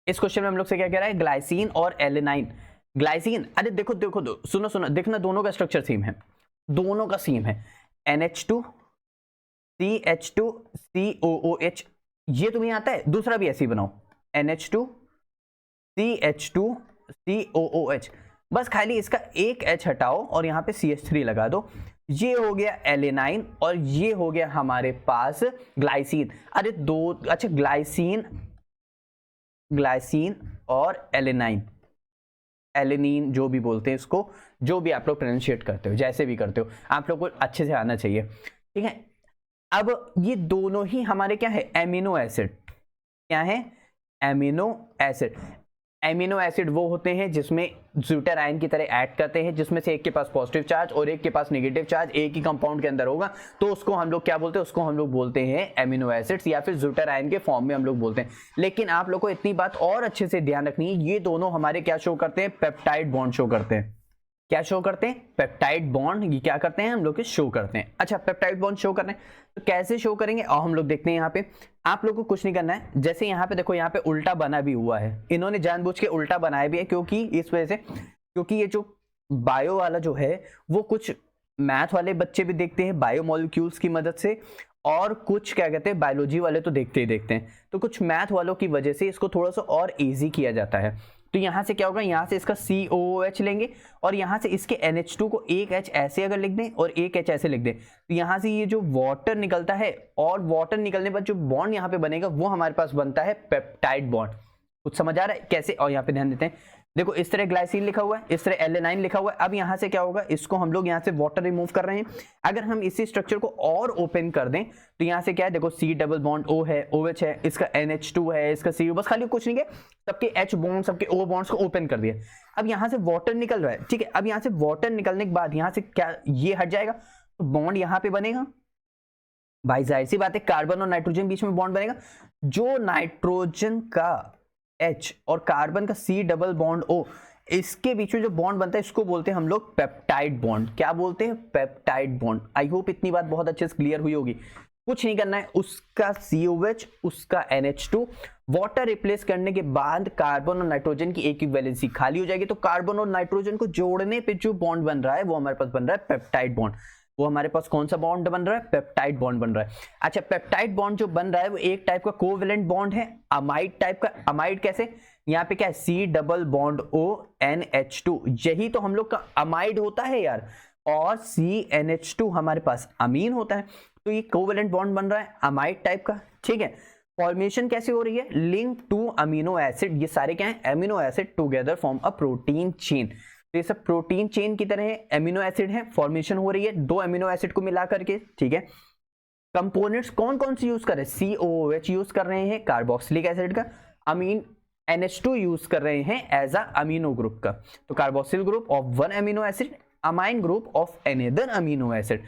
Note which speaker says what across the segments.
Speaker 1: इस क्वेश्चन में हम लोग से क्या कह रहा है, ग्लाइसिन और एलेनाइन। ग्लाइसिन, अरे देखो देखो सुनो सुनो, देखना दोनों का स्ट्रक्चर सेम है, दोनों का सेम है, NH2 CH2 COOH। ये तुम्हें आता है, दूसरा भी ऐसे ही बनाओ, NH2 CH2 COOH। बस खाली इसका एक H हटाओ और यहाँ पे CH3 लगा दो। ये हो गया एलेनाइन और ये हो गया हमारे पास ग्लाइसिन। अरे दो, अच्छा ग्लाइसिन और एलेनाइन, एलेनिन जो भी बोलते हैं इसको, जो भी आप लोग प्रोनाउंशिएट करते हो, जैसे भी करते हो, आप लोग को अच्छे से आना चाहिए, ठीक है। अब ये दोनों ही हमारे क्या है, एमिनो एसिड। क्या है, एमिनो एसिड। एमिनो एसिड वो होते हैं जिसमें ज्यूटर आयन की तरह ऐड करते हैं, जिसमें से एक के पास पॉजिटिव चार्ज और एक के पास नेगेटिव चार्ज एक ही कंपाउंड के अंदर होगा, तो उसको हम लोग क्या बोलते हैं, उसको हम लोग बोलते हैं एमिनो एसिड्स, या फिर ज्यूटर आयन के फॉर्म में हम लोग बोलते हैं। लेकिन आप लोग को इतनी बात और अच्छे से ध्यान रखनी है, ये दोनों हमारे क्या शो करते हैं, पेप्टाइड बॉन्ड शो करते हैं। क्या शो करते हैं, पेप्टाइड बॉन्ड। ये क्या करते हैं, हम लोग के शो करते हैं। अच्छा, पेप्टाइड बॉन्ड शो करने तो कैसे शो करेंगे, और हम लोग देखते हैं यहाँ पे। आप लोग को कुछ नहीं करना है, जैसे यहाँ पे देखो, यहाँ पे उल्टा बना भी हुआ है, इन्होंने जानबूझ के उल्टा बनाया भी है, क्योंकि इस वजह से, क्योंकि ये जो बायो वाला जो है वो कुछ मैथ वाले बच्चे भी देखते हैं बायो मॉलिक्यूल्स की मदद से, और कुछ क्या कहते हैं बायोलॉजी वाले तो देखते ही देखते हैं, तो कुछ मैथ वालों की वजह से इसको थोड़ा सा और इजी किया जाता है। तो यहाँ से क्या होगा, यहाँ से इसका COOH लेंगे और यहाँ से इसके NH2 को एक H ऐसे अगर लिख दें और एक H ऐसे लिख दें, तो यहाँ से ये जो वाटर निकलता है, और वाटर निकलने पर जो बॉन्ड यहाँ पे बनेगा वो हमारे पास बनता है पेप्टाइड बॉन्ड। कुछ समझ आ रहा है कैसे, और यहाँ पे ध्यान देते हैं, देखो इस तरह ग्लाइसिन लिखा हुआ है, इस तरह एलेनाइन लिखा हुआ है। अब यहाँ से क्या होगा, इसको हम लोग यहाँ से वाटर रिमूव कर रहे हैं। अगर हम इसी स्ट्रक्चर को और ओपन कर दें तो यहाँ से क्या है, देखो C डबल बॉन्ड O है, OH है, इसका NH2 है, इसका CO, बस खाली कुछ नहीं है, सबके H बॉन्ड सबके O बॉन्ड्स को ओपन कर दिया। अब यहाँ से वाटर निकल रहा है, ठीक है। अब यहाँ से वाटर निकलने के बाद यहाँ से क्या, ये हट जाएगा, तो बॉन्ड यहाँ पे बनेगा। भाई जाहिर सी बात है, कार्बन और नाइट्रोजन बीच में बॉन्ड बनेगा। जो नाइट्रोजन का H और कार्बन का C डबल बॉन्ड O, इसके बीच में जो बॉन्ड बनता है इसको बोलते हैं हम लोग पेप्टाइड बॉन्ड। क्या बोलते हैं, पेप्टाइड बॉन्ड। आई होप इतनी बात बहुत अच्छे से क्लियर हुई होगी। कुछ नहीं करना है, उसका COH, उसका NH2, वाटर रिप्लेस करने के बाद कार्बन और नाइट्रोजन की एक वैलेंसी खाली हो जाएगी, तो कार्बन और नाइट्रोजन को जोड़ने पे जो बॉन्ड बन रहा है वो हमारे पास बन रहा है पेप्टाइड बॉन्ड। वो हमारे पास कौन सा बॉन्ड बन रहा है, पेप्टाइड बॉन्ड बन रहा है। अच्छा, पेप्टाइड बॉन्ड जो बन रहा है वो एक टाइप का कोवेलेंट बॉन्ड है, अमाइड टाइप का। अमाइड कैसे, यहाँ पे क्या है, C double bond O NH2, यही तो हम लोग का अमाइड होता है यार, और CNH2 हमारे पास अमीन होता है, तो ये कोवेलेंट बॉन्ड बन रहा है अमाइड टाइप का, ठीक है। फॉर्मेशन कैसे हो रही है, लिंक टू अमीनो एसिड, ये सारे क्या है, amino acid together form a protein chain. तो ये सब प्रोटीन चेन की तरह है, एमिनो एसिड है, फॉर्मेशन हो रही है दो एमिनो एसिड को मिला करके, ठीक है। कंपोनेंट्स कौन कौन से यूज कर रहे हैं, COOH यूज कर रहे हैं कार्बोक्सिलिक एसिड का, अमीन NH2 यूज कर रहे हैं एज अ अमीनो ग्रुप का। तो carboxyl group of one amino acid, amine group of another amino acid.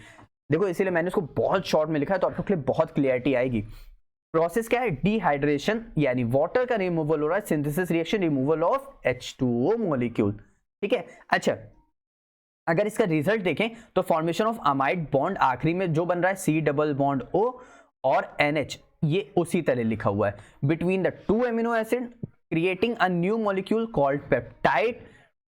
Speaker 1: देखो इसीलिए मैंने इसको बहुत शॉर्ट में लिखा है, तो आप लोग के लिए बहुत क्लियरिटी आएगी। प्रोसेस क्या है, डिहाइड्रेशन, यानी वाटर का रिमूवल हो रहा है, synthesis reaction, removal of H2O molecule, ठीक है। अच्छा, अगर इसका रिजल्ट देखें तो फॉर्मेशन ऑफ अमाइड बॉन्ड, आखिरी में जो बन रहा है C डबल बॉन्ड O और NH, ये उसी तरह लिखा हुआ है, between the two amino acid creating a new molecule called peptide,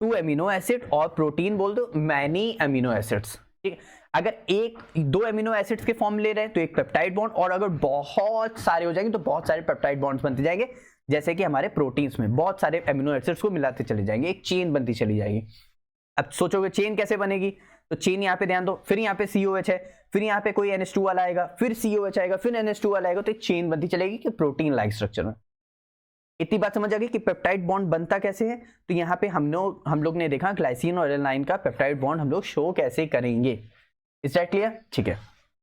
Speaker 1: to amino acid, और प्रोटीन बोल दो मैनी एमिनो एसिड्स, ठीक है। अगर एक दो एमिनो एसिड्स के फॉर्म ले रहे हैं तो एक पेप्टाइड बॉन्ड, और अगर बहुत सारे हो जाएंगे तो बहुत सारे पेप्टाइड बॉन्ड्स बनते जाएंगे, जैसे कि हमारे प्रोटीन्स में बहुत सारे एमिनो एसिड्स को मिलाते चले जाएंगे, एक चेन बनती चली जाएगी। अब सोचोगे चेन कैसे बनेगी, तो चेन यहाँ पे ध्यान दो, फिर यहाँ पे COH है, फिर यहाँ पे कोई NH2 वाला आएगा, फिर COH आएगा, फिर NH2 वाला आएगा, तो एक चेन बनती चलेगी कि प्रोटीन लाइक स्ट्रक्चर में। इतनी बात समझ आ गई कि पेप्टाइड बॉन्ड बनता कैसे है। तो यहाँ पे हम लोग ने देखा ग्लाइसिन और एलेनाइन का पेप्टाइड बॉन्ड हम लोग शो कैसे करेंगे। इज दैट क्लियर, ठीक है।